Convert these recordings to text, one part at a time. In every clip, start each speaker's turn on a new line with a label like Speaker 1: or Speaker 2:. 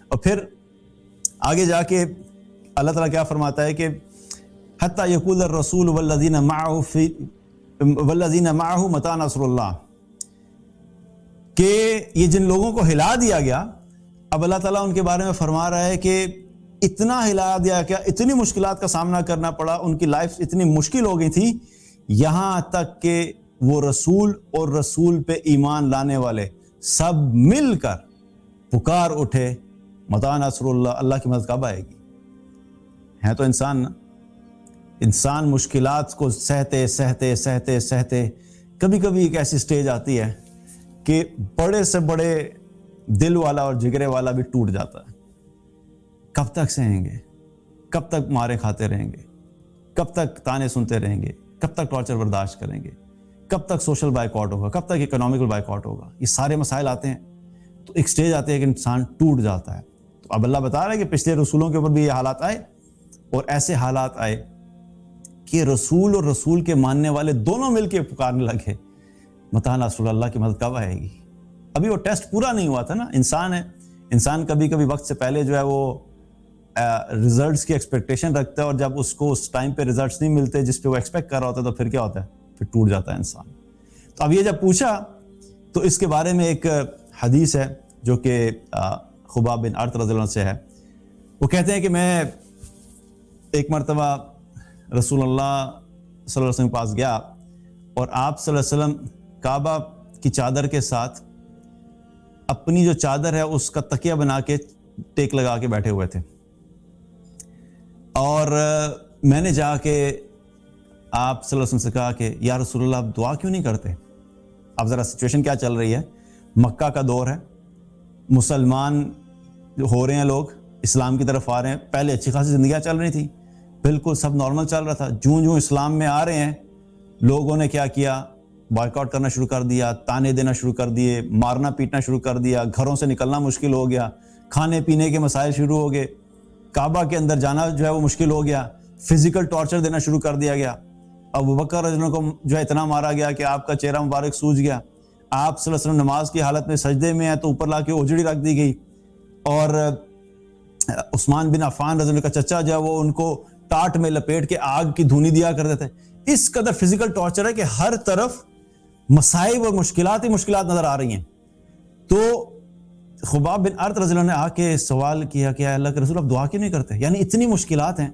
Speaker 1: اور پھر آگے جا کے اللہ تعالیٰ کیا فرماتا ہے کہ حتی یقول الرسول والذین معہ متی نصر اللہ، کہ یہ جن لوگوں کو ہلا دیا گیا، اب اللہ تعالیٰ ان کے بارے میں فرما رہا ہے کہ اتنا ہلا دیا کیا، اتنی مشکلات کا سامنا کرنا پڑا، ان کی لائف اتنی مشکل ہو گئی تھی، یہاں تک کہ وہ رسول اور رسول پہ ایمان لانے والے سب مل کر پکار اٹھے متی نصر اللہ، اللہ کی مدد کب آئے گی؟ ہے تو انسان نا، انسان مشکلات کو سہتے سہتے سہتے سہتے کبھی کبھی ایک ایسی سٹیج آتی ہے کہ بڑے سے بڑے دل والا اور جگرے والا بھی ٹوٹ جاتا ہے۔ کب تک سہیں گے؟ کب تک مارے کھاتے رہیں گے؟ کب تک تانے سنتے رہیں گے؟ کب تک ٹارچر برداشت کریں گے؟ کب تک سوشل بائیکاٹ ہوگا؟ کب تک اکنامیکل بائیکاٹ ہوگا؟ یہ سارے مسائل آتے ہیں تو ایک سٹیج آتی ہے کہ انسان ٹوٹ جاتا ہے۔ تو اب اللہ بتا رہا ہے کہ پچھلے رسولوں کے اوپر بھی یہ حالات آئے، اور ایسے حالات آئے کہ رسول اور رسول کے ماننے والے دونوں مل کے پکارنے لگے متی نصر اللہ کی مدد کب آئے گی؟ ابھی وہ ٹیسٹ پورا نہیں ہوا تھا نا، انسان ہے، انسان کبھی کبھی وقت سے پہلے جو ہے وہ ریزلٹس کی ایکسپیکٹیشن رکھتا ہے، اور جب اس کو اس ٹائم پہ ریزلٹس نہیں ملتے جس پہ وہ ایکسپیکٹ کر رہا ہوتا ہے تو پھر کیا ہوتا ہے؟ پھر ٹوٹ جاتا ہے انسان۔ تو اب یہ جب پوچھا تو اس کے بارے میں ایک حدیث ہے جو کہ خباب بن ارط رضی اللہ عنہ سے ہے۔ وہ کہتے ہیں کہ میں ایک مرتبہ رسول اللہ صلی اللہ علیہ وسلم کے پاس گیا، اور آپ صلی اللہ علیہ وسلم کعبہ کی چادر کے ساتھ اپنی جو چادر ہے اس کا تکیہ بنا کے ٹیک لگا کے بیٹھے ہوئے تھے، اور میں نے جا کے آپ صلی اللہ علیہ وسلم سے کہا کہ یا رسول اللہ آپ دعا کیوں نہیں کرتے؟ اب ذرا سچویشن کیا چل رہی ہے، مکہ کا دور ہے، مسلمان ہو رہے ہیں، لوگ اسلام کی طرف آ رہے ہیں، پہلے اچھی خاصی زندگیاں چل رہی تھیں، بالکل سب نارمل چل رہا تھا، جوں اسلام میں آ رہے ہیں لوگوں نے کیا کیا، بائیکاٹ کرنا شروع کر دیا، تانے دینا شروع کر دیے، مارنا پیٹنا شروع کر دیا، گھروں سے نکلنا مشکل ہو گیا، کھانے پینے کے مسائل شروع ہو گئے، کعبہ کے اندر جانا جو ہے وہ مشکل ہو گیا، فزیکل ٹارچر دینا شروع کر دیا گیا۔ ابوبکر رضی اللہ عنہ کو جو ہے اتنا مارا گیا کہ آپ کا چہرہ مبارک سوج گیا، آپ صلی اللہ علیہ وسلم نماز کی حالت میں سجدے میں ہیں تو اوپر لا کے اجڑی رکھ دی گئی، اور عثمان بن عفان رضی اللہ عنہ کا چچا جو ہے وہ ان کو ٹاٹ میں لپیٹ کے آگ کی دھونی دیا کرتے تھے۔ اس قدر فزیکل ٹارچر ہے کہ ہر طرف مصائب اور مشکلات ہی مشکلات نظر آ رہی ہیں۔ تو خباب بن ارط رضی اللہ عنہ نے آ کے سوال کیا کہ اللہ کے رسول آپ دعا کیوں نہیں کرتے؟ یعنی اتنی مشکلات ہیں،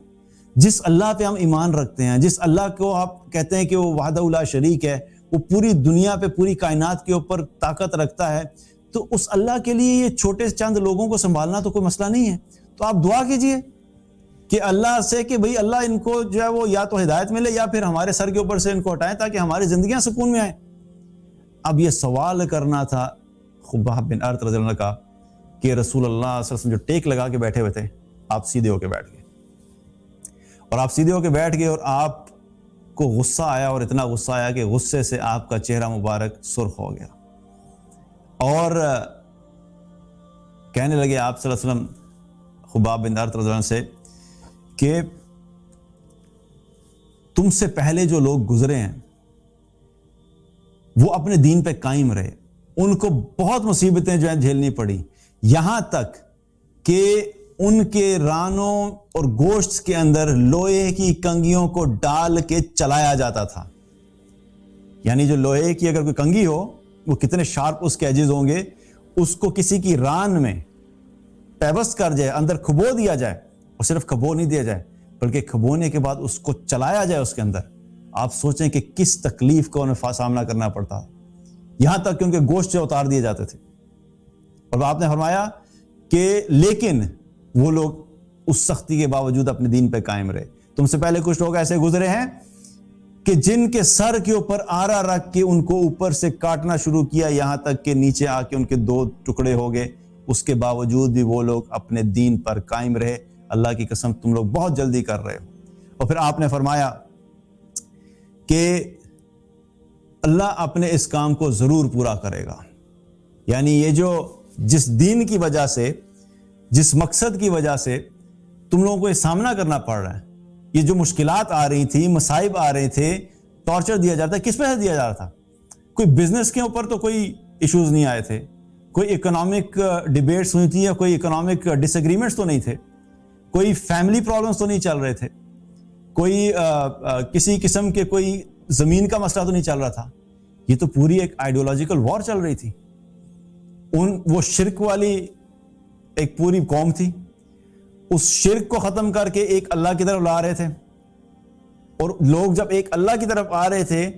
Speaker 1: جس اللہ پہ ہم ایمان رکھتے ہیں، جس اللہ کو آپ کہتے ہیں کہ وہ وحدہ لا شریک ہے، وہ پوری دنیا پہ پوری کائنات کے اوپر طاقت رکھتا ہے، تو اس اللہ کے لیے یہ چھوٹے چند لوگوں کو سنبھالنا تو کوئی مسئلہ نہیں ہے۔ تو آپ دعا کیجئے کہ اللہ سے کہ بھئی اللہ ان کو جو ہے وہ یا تو ہدایت ملے یا پھر ہمارے سر کے اوپر سے ان کو ہٹائیں تاکہ ہماری زندگیاں سکون میں آئیں۔ اب یہ سوال کرنا تھا خباب بن ارط رضی اللہ عنہ کا کہ رسول اللہ صلی اللہ علیہ وسلم جو ٹیک لگا کے بیٹھے ہوئے تھے، آپ سیدھے ہو کے بیٹھ گئے، اور آپ سیدھے ہو کے بیٹھ گئے، اور آپ کو غصہ آیا، اور اتنا غصہ آیا کہ غصے سے آپ کا چہرہ مبارک سرخ ہو گیا، اور کہنے لگے آپ صلی اللہ علیہ وسلم خباب بن ارط رضی اللہ عنہ سے کہ تم سے پہلے جو لوگ گزرے ہیں وہ اپنے دین پہ قائم رہے، ان کو بہت مصیبتیں جو ہیں جھیلنی پڑی، یہاں تک کہ ان کے رانوں اور گوشت کے اندر لوہے کی کنگھیوں کو ڈال کے چلایا جاتا تھا۔ یعنی جو لوہے کی اگر کوئی کنگھی ہو، وہ کتنے شارپ اس کے ایجز ہوں گے، اس کو کسی کی ران میں پیوست کر جائے، اندر کھبو دیا جائے، اور صرف کھبو نہیں دیا جائے بلکہ کھبونے کے بعد اس کو چلایا جائے اس کے اندر، آپ سوچیں کہ کس تکلیف کا انہیں سامنا کرنا پڑتا، یہاں تک کہ ان کے گوشت جو اتار دیے جاتے تھے۔ اور آپ نے فرمایا کہ لیکن وہ لوگ اس سختی کے باوجود اپنے دین پہ قائم رہے۔ تم سے پہلے کچھ لوگ ایسے گزرے ہیں کہ جن کے سر کے اوپر آرا رکھ کے ان کو اوپر سے کاٹنا شروع کیا، یہاں تک کہ نیچے آ کے ان کے 2 ٹکڑے ہو گئے، اس کے باوجود بھی وہ لوگ اپنے دین پر قائم رہے۔ اللہ کی قسم تم لوگ بہت جلدی کر رہے ہو۔ اور پھر آپ نے فرمایا کہ اللہ اپنے اس کام کو ضرور پورا کرے گا، یعنی یہ جو جس دین کی وجہ سے، جس مقصد کی وجہ سے تم لوگوں کو یہ سامنا کرنا پڑ رہا ہے، یہ جو مشکلات آ رہی تھی، مصائب آ رہے تھے، ٹارچر دیا جاتا ہے، کس وجہ سے دیا جا رہا تھا؟ کوئی بزنس کے اوپر تو کوئی ایشوز نہیں آئے تھے، کوئی اکنامک ڈیبیٹس ہوئی تھی یا کوئی اکنامک ڈس ایگریمنٹس تو نہیں تھے, کوئی فیملی پرابلمس تو نہیں چل رہے تھے, کوئی کسی قسم کے کوئی زمین کا مسئلہ تو نہیں چل رہا تھا. یہ تو پوری ایک آئیڈیولوجیکل وار چل رہی تھی. وہ شرک والی ایک پوری قوم تھی, اس شرک کو ختم کر کے ایک اللہ کی طرف لا رہے تھے, اور لوگ جب ایک اللہ کی طرف آ رہے تھے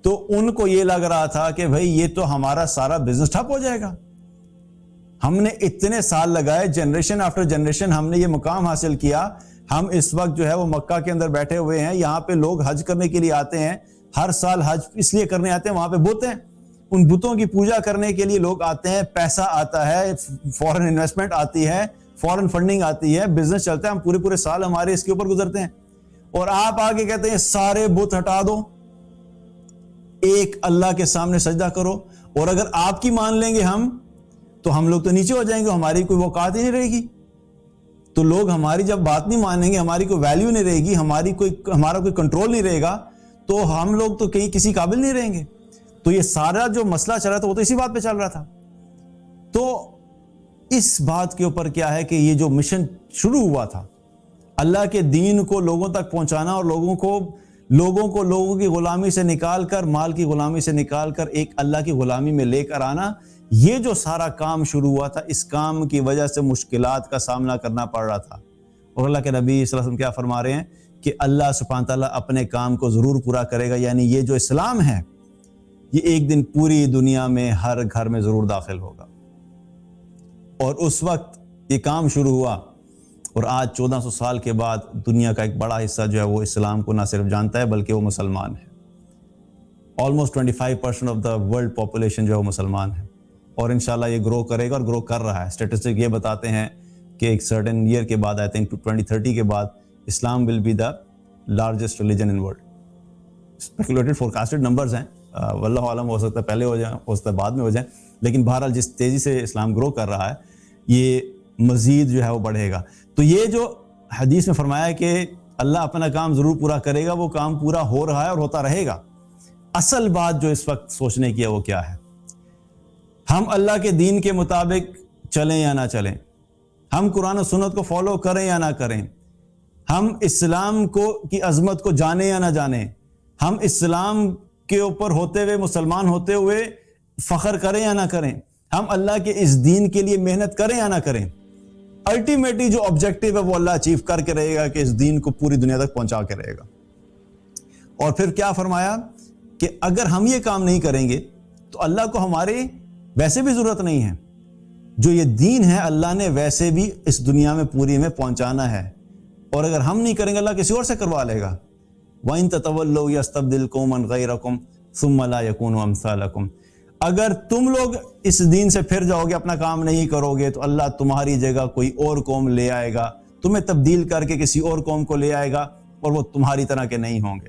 Speaker 1: تو ان کو یہ لگ رہا تھا کہ بھئی یہ تو ہمارا سارا بزنس ٹھپ ہو جائے گا. ہم نے اتنے سال لگائے, جنریشن آفٹر جنریشن ہم نے یہ مقام حاصل کیا. ہم اس وقت جو ہے وہ مکہ کے اندر بیٹھے ہوئے ہیں, یہاں پہ لوگ حج کرنے کے لیے آتے ہیں, ہر سال حج اس لیے کرنے آتے ہیں, وہاں پہ بت ہیں, ان بتوں کی پوجا کرنے کے لیے لوگ آتے ہیں, پیسہ آتا ہے, فورن انویسٹمنٹ آتی ہے, فورن فنڈنگ آتی ہے, بزنس چلتا ہے, ہم پورے سال ہمارے اس کے اوپر گزرتے ہیں. اور آپ آگے کہتے ہیں سارے بت ہٹا دو, ایک اللہ کے سامنے سجدہ کرو, اور اگر آپ کی مان لیں گے ہم تو ہم لوگ تو نیچے ہو جائیں گے, ہماری کوئی وقات ہی نہیں رہے گی. تو لوگ ہماری جب بات نہیں مانیں گے, ہماری کوئی ویلیو نہیں رہے گی, ہمارا کوئی کنٹرول نہیں رہے گا, تو ہم لوگ تو کہیں کسی قابل نہیں رہیں گے. تو یہ سارا جو مسئلہ چل رہا تھا وہ تو اسی بات پہ چل رہا تھا. تو اس بات کے اوپر کیا ہے کہ یہ جو مشن شروع ہوا تھا, اللہ کے دین کو لوگوں تک پہنچانا, اور لوگوں کی غلامی سے نکال کر, مال کی غلامی سے نکال کر ایک اللہ کی غلامی میں لے کر آنا, یہ جو سارا کام شروع ہوا تھا, اس کام کی وجہ سے مشکلات کا سامنا کرنا پڑ رہا تھا. اور اللہ کے نبی صلی اللہ علیہ وسلم کیا فرما رہے ہیں کہ اللہ سبحانہ تعالیٰ اپنے کام کو ضرور پورا کرے گا. یعنی یہ جو اسلام ہے یہ ایک دن پوری دنیا میں ہر گھر میں ضرور داخل ہوگا. اور اس وقت یہ کام شروع ہوا, اور آج 1400 سال کے بعد دنیا کا ایک بڑا حصہ جو ہے وہ اسلام کو نہ صرف جانتا ہے بلکہ وہ مسلمان ہے. Almost 25% of the world population جو ہے وہ مسلمان ہے, اور انشاءاللہ یہ گرو کرے گا, اور گرو کر رہا ہے. اسٹیٹسٹک یہ بتاتے ہیں کہ ایک سرٹن ایئر کے بعد, آئی تھنک 2030 کے بعد, Islam will be the largest religion in world. Speculated forecasted numbers ہیں, واللہ عالم, ہو سکتا ہے پہلے ہو جائیں, ہو سکتا ہے بعد میں ہو جائیں, لیکن بہرحال جس تیزی سے اسلام گرو کر رہا ہے یہ مزید جو ہے وہ بڑھے گا. تو یہ جو حدیث میں فرمایا ہے کہ اللہ اپنا کام ضرور پورا کرے گا, وہ کام پورا ہو رہا ہے اور ہوتا رہے گا. اصل بات جو اس وقت سوچنے کی ہے وہ کیا ہے؟ ہم اللہ کے دین کے مطابق چلیں یا نہ چلیں, ہم قرآن و سنت کو فالو کریں یا نہ کریں, ہم اسلام کی عظمت کو جانیں یا نہ جانیں, ہم اسلام کے اوپر ہوتے ہوئے, مسلمان ہوتے ہوئے فخر کریں یا نہ کریں, ہم اللہ کے اس دین کے لیے محنت کریں یا نہ کریں, الٹیمیٹلی جو آبجیکٹو ہے وہ اللہ اچیو کر کے رہے گا کہ اس دین کو پوری دنیا تک پہنچا کے رہے گا. اور پھر کیا فرمایا کہ اگر ہم یہ کام نہیں کریں گے تو اللہ کو ہمارے ویسے بھی ضرورت نہیں ہے. جو یہ دین ہے اللہ نے ویسے بھی اس دنیا میں پوری میں پہنچانا ہے, اور اگر ہم نہیں کریں گے اللہ کسی اور سے کروا لے گا. وَإِن تَتَوَلَّوْا يَسْتَبْدِلْ قَوْمًا غَيْرَكُمْ ثُمَّ لَا يَكُونُوا أَمْثَالَكُمْ. اگر تم لوگ اس دین سے پھر جاؤ گے, اپنا کام نہیں کرو گے, تو اللہ تمہاری جگہ کوئی اور قوم لے آئے گا, تمہیں تبدیل کر کے کسی اور قوم کو لے آئے گا, اور وہ تمہاری طرح کے نہیں ہوں گے.